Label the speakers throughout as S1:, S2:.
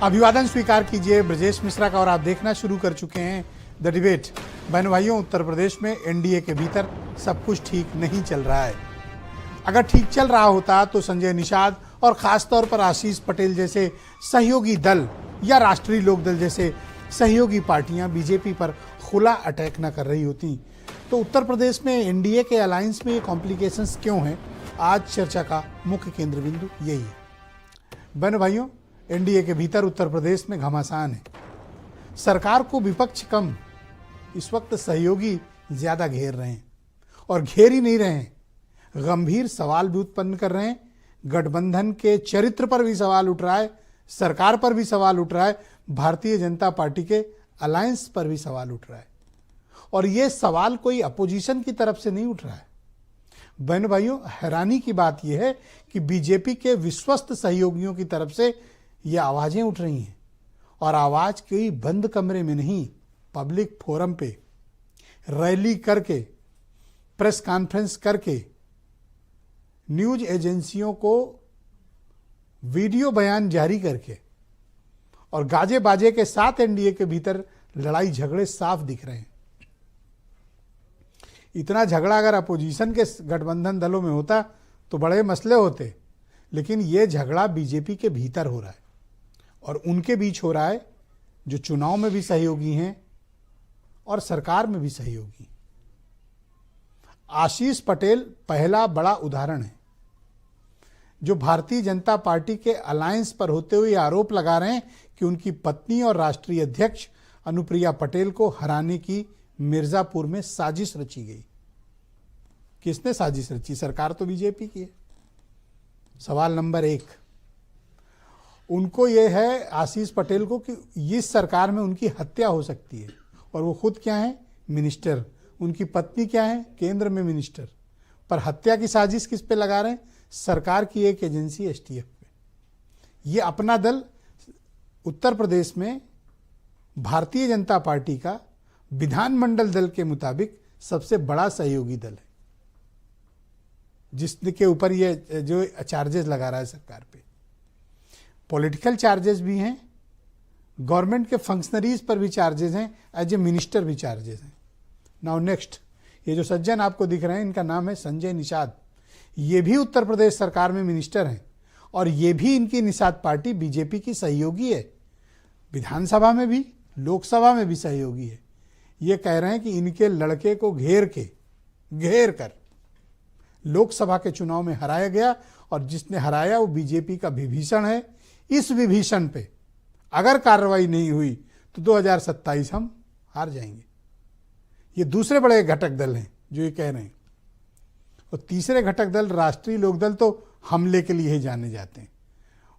S1: अभिवादन स्वीकार कीजिए ब्रजेश मिश्रा का और आप देखना शुरू कर चुके हैं द डिबेट। बहन भाइयों, उत्तर प्रदेश में एनडीए के भीतर सब कुछ ठीक नहीं चल रहा है। अगर ठीक चल रहा होता तो संजय निषाद और खासतौर पर आशीष पटेल जैसे सहयोगी दल या राष्ट्रीय लोकदल जैसे सहयोगी पार्टियां बीजेपी पर खुला अटैक न कर रही होती। तो उत्तर प्रदेश में एनडीए के अलायंस में ये कॉम्प्लिकेशंस क्यों हैं, आज चर्चा का मुख्य केंद्र बिंदु यही है। बहन भाइयों, एनडीए के भीतर उत्तर प्रदेश में घमासान है। सरकार को विपक्ष कम, इस वक्त सहयोगी ज्यादा घेर रहे हैं और घेर ही नहीं रहे हैं, गंभीर सवाल भी उत्पन्न कर रहे हैं। गठबंधन के चरित्र पर भी सवाल उठ रहा है, सरकार पर भी सवाल उठ रहा है, भारतीय जनता पार्टी के अलायंस पर भी सवाल उठ रहा है। और ये सवाल कोई अपोजिशन की तरफ से नहीं उठ रहा है। बहन भाइयों, हैरानी की बात यह है कि बीजेपी के विश्वस्त सहयोगियों की तरफ से ये आवाजें उठ रही हैं और आवाज कोई बंद कमरे में नहीं, पब्लिक फोरम पे रैली करके, प्रेस कॉन्फ्रेंस करके, न्यूज एजेंसियों को वीडियो बयान जारी करके और गाजे बाजे के साथ एनडीए के भीतर लड़ाई झगड़े साफ दिख रहे हैं। इतना झगड़ा अगर अपोजिशन के गठबंधन दलों में होता तो बड़े मसले होते, लेकिन ये झगड़ा बीजेपी के भीतर हो रहा है और उनके बीच हो रहा है जो चुनाव में भी सहयोगी हैं और सरकार में भी सहयोगी। आशीष पटेल पहला बड़ा उदाहरण है जो भारतीय जनता पार्टी के अलायंस पर होते हुए आरोप लगा रहे हैं कि उनकी पत्नी और राष्ट्रीय अध्यक्ष अनुप्रिया पटेल को हराने की मिर्जापुर में साजिश रची गई। किसने साजिश रची? सरकार तो बीजेपी की है। सवाल नंबर 1, उनको यह है आशीष पटेल को कि इस सरकार में उनकी हत्या हो सकती है और वो खुद क्या है? मिनिस्टर। उनकी पत्नी क्या है? केंद्र में मिनिस्टर। पर हत्या की साजिश किस पे लगा रहे हैं? सरकार की एक एजेंसी एसटीएफ पे। ये अपना दल उत्तर प्रदेश में भारतीय जनता पार्टी का विधानमंडल दल के मुताबिक सबसे बड़ा सहयोगी दल है, जिसके ऊपर ये जो चार्जेस लगा रहा है सरकार पे। पॉलिटिकल चार्जेस भी हैं, गवर्नमेंट के फंक्शनरीज पर भी चार्जेस हैं, एज ए मिनिस्टर भी चार्जेस हैं। नाउ नेक्स्ट, ये जो सज्जन आपको दिख रहे हैं इनका नाम है संजय निषाद। ये भी उत्तर प्रदेश सरकार में मिनिस्टर हैं और ये भी इनकी निषाद पार्टी बीजेपी की सहयोगी है। विधानसभा में भी, लोकसभा में भी सहयोगी है। ये कह रहे हैं कि इनके लड़के को घेर कर लोकसभा के चुनाव में हराया गया और जिसने हराया वो बीजेपी का विभीषण है। इस विभीषण पे अगर कार्रवाई नहीं हुई तो 2027 हम हार जाएंगे। ये दूसरे बड़े घटक दल हैं जो ये कह रहे हैं। और तीसरे घटक दल राष्ट्रीय लोकदल तो हमले के लिए ही जाने जाते हैं।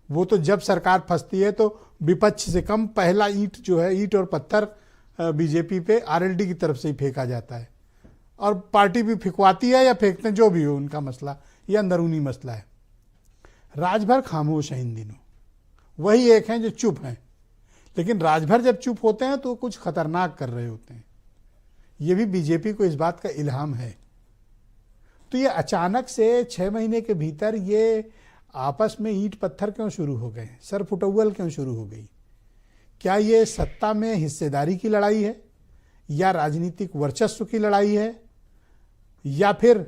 S1: वो तो जब सरकार फंसती है तो विपक्ष से कम पहला ईंट जो है, ईंट और पत्थर बीजेपी पे आरएलडी की तरफ से ही फेंका जाता है और पार्टी भी फिकवाती है या फेंकते हैं, जो भी हो उनका मसला, ये अंदरूनी मसला है। राजभर खामोश है इन दिनों, वही एक हैं जो चुप हैं, लेकिन राजभर जब चुप होते हैं तो कुछ खतरनाक कर रहे होते हैं। ये भी बीजेपी को इस बात का इल्हाम है। तो ये अचानक से 6 महीने के भीतर ये आपस में ईंट पत्थर क्यों शुरू हो गए, सर फुटौल क्यों शुरू हो गई? क्या ये सत्ता में हिस्सेदारी की लड़ाई है या राजनीतिक वर्चस्व की लड़ाई है या फिर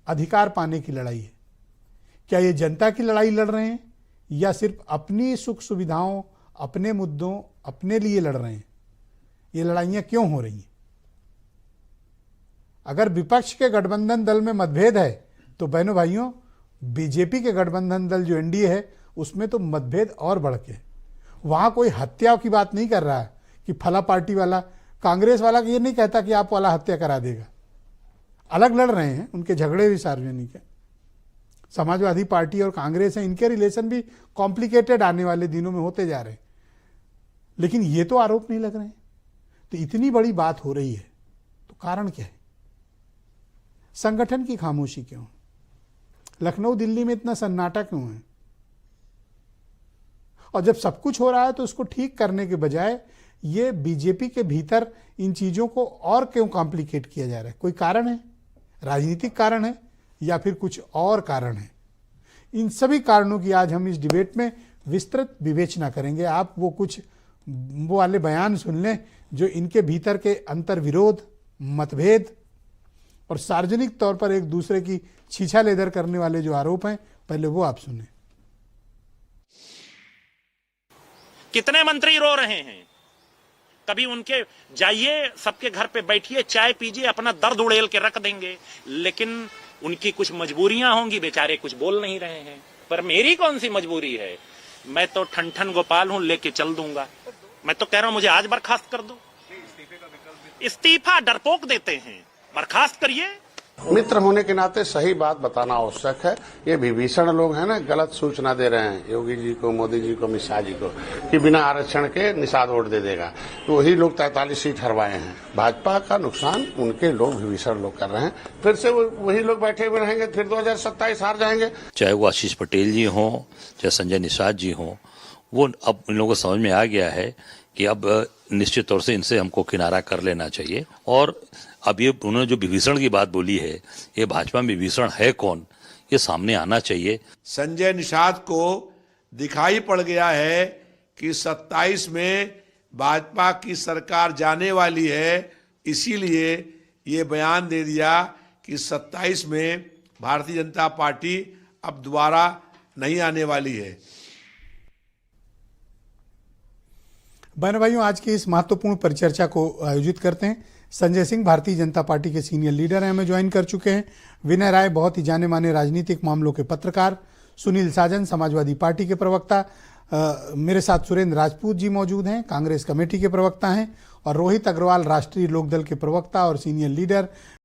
S1: अधिकार पाने की लड़ाई है? क्या ये जनता की लड़ाई लड़ रहे हैं या सिर्फ अपनी सुख सुविधाओं, अपने मुद्दों, अपने लिए लड़ रहे हैं? ये लड़ाइयां क्यों हो रही हैं? अगर विपक्ष के गठबंधन दल में मतभेद है तो बहनों भाइयों, बीजेपी के गठबंधन दल जो एनडीए है उसमें तो मतभेद और बढ़ के। वहां कोई हत्या की बात नहीं कर रहा है कि फला पार्टी वाला, कांग्रेस वाला ये नहीं कहता कि आप वाला हत्या करा देगा। अलग लड़ रहे हैं, उनके झगड़े भी सार्वजनिक है। समाजवादी पार्टी और कांग्रेस है, इनके रिलेशन भी कॉम्प्लिकेटेड आने वाले दिनों में होते जा रहे हैं, लेकिन ये तो आरोप नहीं लग रहे हैं। तो इतनी बड़ी बात हो रही है तो कारण क्या है? संगठन की खामोशी क्यों? लखनऊ दिल्ली में इतना सन्नाटा क्यों है? और जब सब कुछ हो रहा है तो उसको ठीक करने के बजाय ये बीजेपी के भीतर इन चीजों को और क्यों कॉम्प्लिकेट किया जा रहा है? कोई कारण है? राजनीतिक कारण है या फिर कुछ और कारण है? इन सभी कारणों की आज हम इस डिबेट में विस्तृत विवेचना करेंगे। आप वो कुछ वो वाले बयान सुन लें जो इनके भीतर के अंतर्विरोध, मतभेद और सार्वजनिक तौर पर एक दूसरे की छीछा लेदर करने वाले जो आरोप हैं, पहले वो आप सुने।
S2: कितने मंत्री रो रहे हैं, कभी उनके जाइए, सबके घर पे बैठिए, चाय पीजिए, अपना दर्द उड़ेल के रख देंगे, लेकिन उनकी कुछ मजबूरियां होंगी, बेचारे कुछ बोल नहीं रहे हैं। पर मेरी कौन सी मजबूरी है? मैं तो ठन गोपाल हूं, लेके चल दूंगा। मैं तो कह रहा हूं मुझे आज बर्खास्त कर दो। इस्तीफा डरपोक देते हैं, बर्खास्त करिए।
S3: मित्र होने के नाते सही बात बताना आवश्यक है। ये विभीषण लोग हैं ना, गलत सूचना दे रहे हैं योगी जी को, मोदी जी को, मिश्रा जी को कि बिना आरक्षण के निषाद वोट दे देगा। तो वही लोग 43 सीट हरवाए हैं। भाजपा का नुकसान उनके लोग, विभीषण लोग कर रहे हैं। फिर से वही लोग बैठे हुए रहेंगे, फिर 2027 हार जाएंगे।
S4: चाहे वो आशीष पटेल जी हों, चाहे संजय निषाद जी हों, वो अब इन लोगों को समझ में आ गया है कि अब निश्चित तौर से इनसे हमको किनारा कर लेना चाहिए। और अब ये उन्होंने जो विभीषण की बात बोली है, ये भाजपा में विभीषण है कौन, ये सामने आना चाहिए।
S5: संजय निषाद को दिखाई पड़ गया है कि 27 में भाजपा की सरकार जाने वाली है, इसीलिए ये बयान दे दिया कि 27 में भारतीय जनता पार्टी अब दोबारा नहीं आने वाली है।
S1: बहन भाइयों, आज की इस महत्वपूर्ण परिचर्चा को आयोजित करते हैं। संजय सिंह भारतीय जनता पार्टी के सीनियर लीडर हैं, हमें ज्वाइन कर चुके हैं। विनय राय बहुत ही जाने माने राजनीतिक मामलों के पत्रकार, सुनील साजन समाजवादी पार्टी के प्रवक्ता, मेरे साथ सुरेंद्र राजपूत जी मौजूद हैं, कांग्रेस कमेटी के प्रवक्ता हैं, और रोहित अग्रवाल राष्ट्रीय लोकदल के प्रवक्ता और सीनियर लीडर।